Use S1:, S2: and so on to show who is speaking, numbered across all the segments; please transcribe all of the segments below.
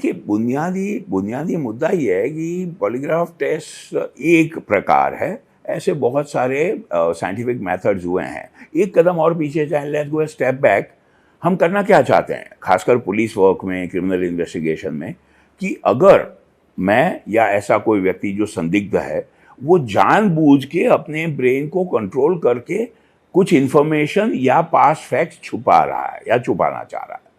S1: देखिए, बुनियादी बुनियादी मुद्दा ये है कि पॉलीग्राफ टेस्ट एक प्रकार है, ऐसे बहुत सारे साइंटिफिक मेथड्स हुए हैं। एक कदम और पीछे जाएं, let's go a step back. हम करना क्या चाहते हैं, खासकर पुलिस वर्क में, क्रिमिनल इन्वेस्टिगेशन में, कि अगर मैं या ऐसा कोई व्यक्ति जो संदिग्ध है, वो जानबूझ के अपने ब्रेन को कंट्रोल करके कुछ इंफॉर्मेशन या पास्ट फैक्ट्स छुपा रहा है या छुपाना चाह रहा है,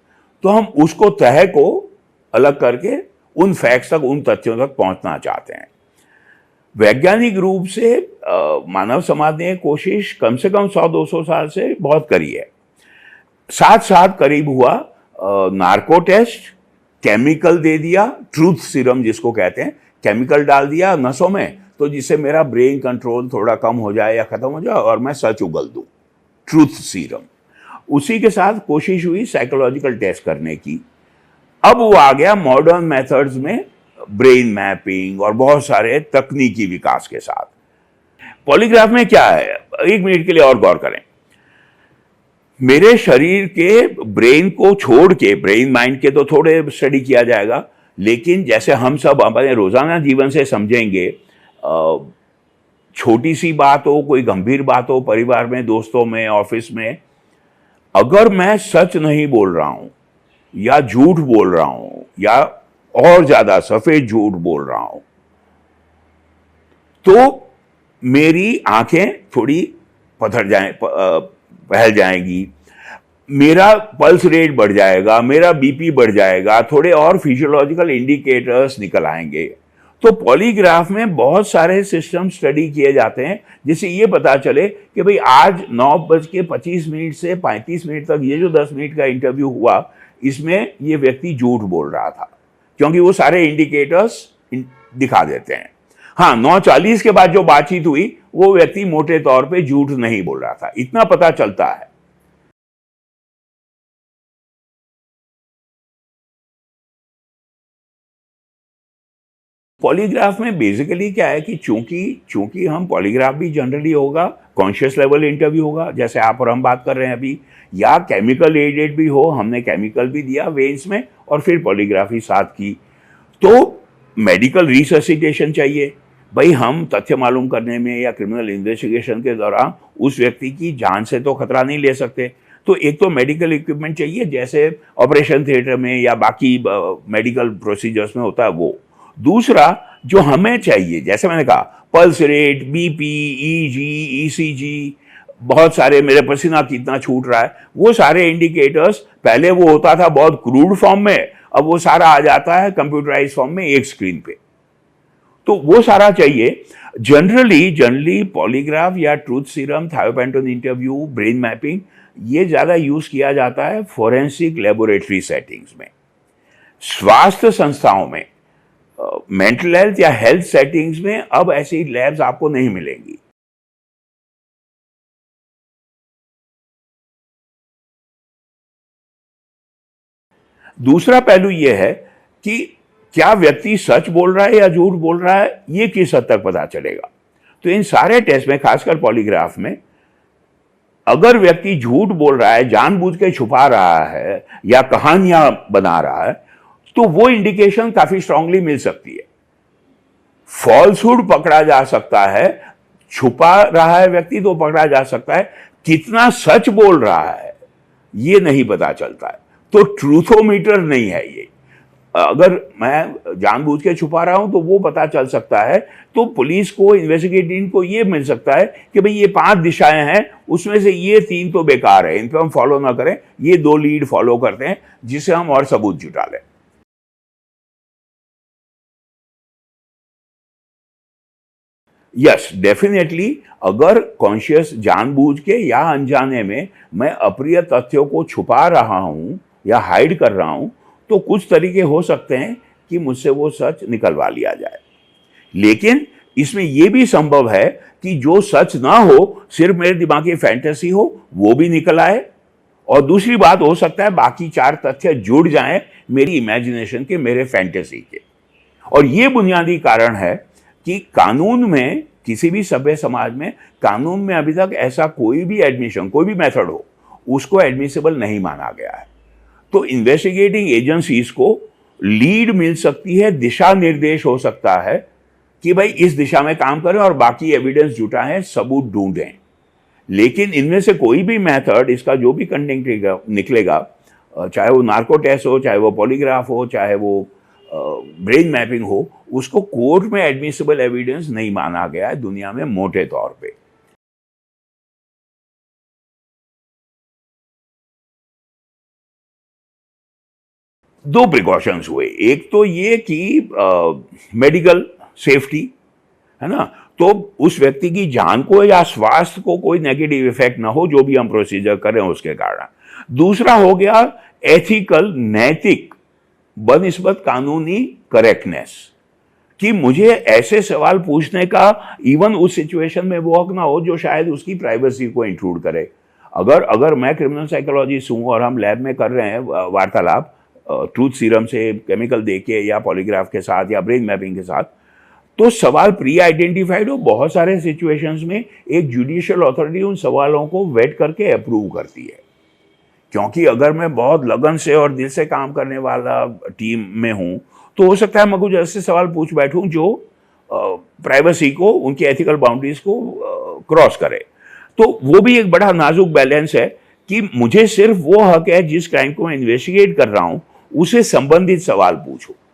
S1: तो हम उसको तह को अलग करके उन फैक्ट्स तक, उन तथ्यों तक पहुंचना चाहते हैं। वैज्ञानिक रूप से मानव समाज ने कोशिश कम से कम 100-200 साल से बहुत करी है। साथ साथ करीब हुआ नार्को टेस्ट, केमिकल दे दिया, ट्रूथ सीरम जिसको कहते हैं, केमिकल डाल दिया नसों में, तो जिससे मेरा ब्रेन कंट्रोल थोड़ा कम हो जाए या खत्म हो जाए और मैं सच उगल दूं, ट्रूथ सीरम। उसी के साथ कोशिश हुई साइकोलॉजिकल टेस्ट करने की। अब वो आ गया मॉडर्न मेथड्स में, ब्रेन मैपिंग और बहुत सारे तकनीकी विकास के साथ। पॉलीग्राफ में क्या है, एक मिनट के लिए और गौर करें। मेरे शरीर के ब्रेन को छोड़ के, ब्रेन माइंड के तो थोड़े स्टडी किया जाएगा, लेकिन जैसे हम सब अपने रोजाना जीवन से समझेंगे, छोटी सी बात हो, कोई गंभीर बात हो, परिवार में, दोस्तों में, ऑफिस में, अगर मैं सच नहीं बोल रहा हूं या झूठ बोल रहा हूं या और ज्यादा सफेद झूठ बोल रहा हूं, तो मेरी आंखें थोड़ी बहल जाएंगी, मेरा पल्स रेट बढ़ जाएगा, मेरा बीपी बढ़ जाएगा, थोड़े और फिजियोलॉजिकल इंडिकेटर्स निकल आएंगे। तो पॉलीग्राफ में बहुत सारे सिस्टम स्टडी किए जाते हैं जिससे ये पता चले कि भाई आज 9:25 से 35 मिनट तक ये जो 10 मिनट का इंटरव्यू हुआ, इसमें ये व्यक्ति झूठ बोल रहा था, क्योंकि वो सारे इंडिकेटर्स दिखा देते हैं। हाँ, 9:40 के बाद जो बातचीत हुई, वो व्यक्ति मोटे तौर पे झूठ नहीं बोल रहा था, इतना पता चलता है। पॉलीग्राफ में बेसिकली क्या है कि चूंकि हम पॉलीग्राफ भी जनरली होगा, कॉन्शियस लेवल इंटरव्यू होगा, जैसे आप और हम बात कर रहे हैं अभी, या केमिकल एडेड भी हो, हमने केमिकल भी दिया वेन्स में और फिर पॉलीग्राफी साथ की, तो मेडिकल रिससिटेशन चाहिए। भाई, हम तथ्य मालूम करने में या क्रिमिनल इन्वेस्टिगेशन के दौरान उस व्यक्ति की जान से तो खतरा नहीं ले सकते, तो एक तो मेडिकल इक्विपमेंट चाहिए, जैसे ऑपरेशन थिएटर में या बाकी मेडिकल प्रोसीजर्स में होता है वो। दूसरा जो हमें चाहिए, जैसे मैंने कहा, pulse rate, BP, easy, ECG, बहुत सारे, मेरे पसीना कितना छूट रहा है, वो सारे इंडिकेटर्स, पहले वो होता था बहुत क्रूड फॉर्म में, अब वो सारा आ जाता है कंप्यूटराइज फॉर्म में एक स्क्रीन पे, तो वो सारा चाहिए। जनरली पॉलीग्राफ या truth serum, thiopentone interview, brain mapping, ये ज्यादा यूज किया जाता है फोरेंसिक लेबोरेटरी सेटिंग्स में। स्वास्थ्य संस्थाओं में, मेंटल हेल्थ या हेल्थ सेटिंग्स में अब ऐसी लैब्स आपको नहीं मिलेंगी। दूसरा पहलू यह है कि क्या व्यक्ति सच बोल रहा है या झूठ बोल रहा है, यह किस हद तक पता चलेगा। तो इन सारे टेस्ट में, खासकर पॉलीग्राफ में, अगर व्यक्ति झूठ बोल रहा है, जानबूझ के छुपा रहा है या कहानियां बना रहा है, तो वो इंडिकेशन काफी स्ट्रांगली मिल सकती है। फॉल्सहुड पकड़ा जा सकता है, छुपा रहा है व्यक्ति तो पकड़ा जा सकता है, कितना सच बोल रहा है ये नहीं पता चलता है। तो ट्रूथोमीटर नहीं है ये। अगर मैं जानबूझ के छुपा रहा हूं तो वो पता चल सकता है, तो पुलिस को, इन्वेस्टिगेटिंग को ये मिल सकता है कि भाई ये 5 दिशाएं हैं, उसमें से ये 3 तो बेकार है, इन पे हम फॉलो ना करें, ये 2 लीड फॉलो करते हैं जिससे हम और सबूत जुटा लें। यस, डेफिनेटली, अगर कॉन्शियस, जानबूझ के या अनजाने में मैं अप्रिय तथ्यों को छुपा रहा हूं या हाइड कर रहा हूं, तो कुछ तरीके हो सकते हैं कि मुझसे वो सच निकलवा लिया जाए। लेकिन इसमें यह भी संभव है कि जो सच ना हो, सिर्फ मेरे दिमाग की फैंटेसी हो, वो भी निकल आए। और दूसरी बात, हो सकता है बाकी 4 तथ्य जुड़ जाएं मेरी इमेजिनेशन के, मेरे फैंटेसी के। और ये बुनियादी कारण है कि कानून में, किसी भी सभ्य समाज में, कानून में अभी तक ऐसा कोई भी एडमिशन, कोई भी मेथड हो, उसको एडमिसिबल नहीं माना गया है। तो इन्वेस्टिगेटिंग एजेंसीज को लीड मिल सकती है, दिशा निर्देश हो सकता है कि भाई इस दिशा में काम करें और बाकी एविडेंस जुटाएं, सबूत ढूंढें। लेकिन इनमें से कोई भी मेथड, इसका जो भी कंटेंट निकलेगा, चाहे वो नार्को टेस्ट हो, चाहे वो पॉलीग्राफ हो, चाहे वो ब्रेन मैपिंग हो, उसको कोर्ट में एडमिसिबल एविडेंस नहीं माना गया है दुनिया में मोटे तौर पे। दो प्रिकॉशंस हुए। एक तो ये कि मेडिकल सेफ्टी, है ना, तो उस व्यक्ति की जान को या स्वास्थ्य को कोई नेगेटिव इफेक्ट ना हो जो भी हम प्रोसीजर करें उसके कारण। दूसरा हो गया एथिकल, नैतिक, बनिस्बत कानूनी करेक्टनेस, कि मुझे ऐसे सवाल पूछने का इवन उस सिचुएशन में वो हक ना हो जो शायद उसकी प्राइवेसी को इंक्लूड करे। अगर मैं क्रिमिनल साइकोलॉजिस्ट हूं और हम लैब में कर रहे हैं वार्तालाप, ट्रूथ सीरम से केमिकल देके या पॉलीग्राफ के साथ या ब्रेन मैपिंग के साथ, तो सवाल प्री आइडेंटिफाइड हो, बहुत सारे सिचुएशंस में एक जुडिशियल अथॉरिटी उन सवालों को वेट करके अप्रूव करती है। क्योंकि अगर मैं बहुत लगन से और दिल से काम करने वाला टीम में हूं, तो हो सकता है मैं कुछ ऐसे सवाल पूछ बैठूं जो प्राइवेसी को, उनकी एथिकल बाउंड्रीज को क्रॉस करे। तो वो भी एक बड़ा नाजुक बैलेंस है कि मुझे सिर्फ वो हक है जिस क्राइम को मैं इन्वेस्टिगेट कर रहा हूं उसे संबंधित सवाल पूछूं।